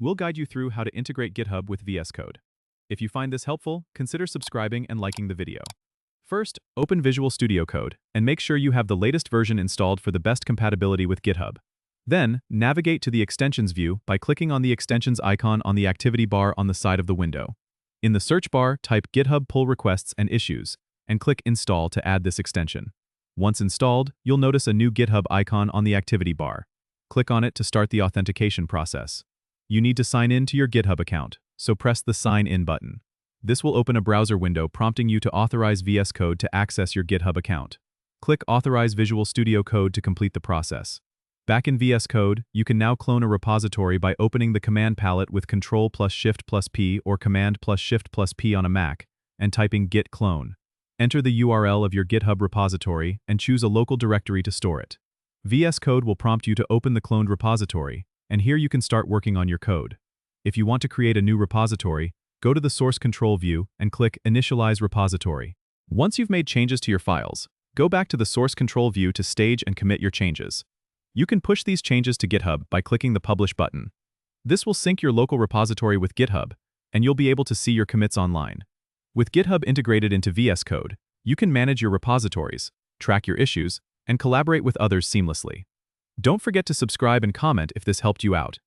We'll guide you through how to integrate GitHub with VSCode. If you find this helpful, consider subscribing and liking the video. First, open Visual Studio Code and make sure you have the latest version installed for the best compatibility with GitHub. Then, navigate to the Extensions view by clicking on the Extensions icon on the activity bar on the side of the window. In the search bar, type GitHub pull requests and issues, and click Install to add this extension. Once installed, you'll notice a new GitHub icon on the activity bar. Click on it to start the authentication process. You need to sign in to your GitHub account, so press the Sign In button. This will open a browser window prompting you to authorize VS Code to access your GitHub account. Click Authorize Visual Studio Code to complete the process. Back in VS Code, you can now clone a repository by opening the command palette with Ctrl+Shift+P or Command+Shift+P on a Mac and typing git clone. Enter the URL of your GitHub repository and choose a local directory to store it. VS Code will prompt you to open the cloned repository, and here you can start working on your code. If you want to create a new repository, go to the Source Control view and click Initialize Repository. Once you've made changes to your files, go back to the Source Control view to stage and commit your changes. You can push these changes to GitHub by clicking the Publish button. This will sync your local repository with GitHub, and you'll be able to see your commits online. With GitHub integrated into VS Code, you can manage your repositories, track your issues, and collaborate with others seamlessly. Don't forget to subscribe and comment if this helped you out.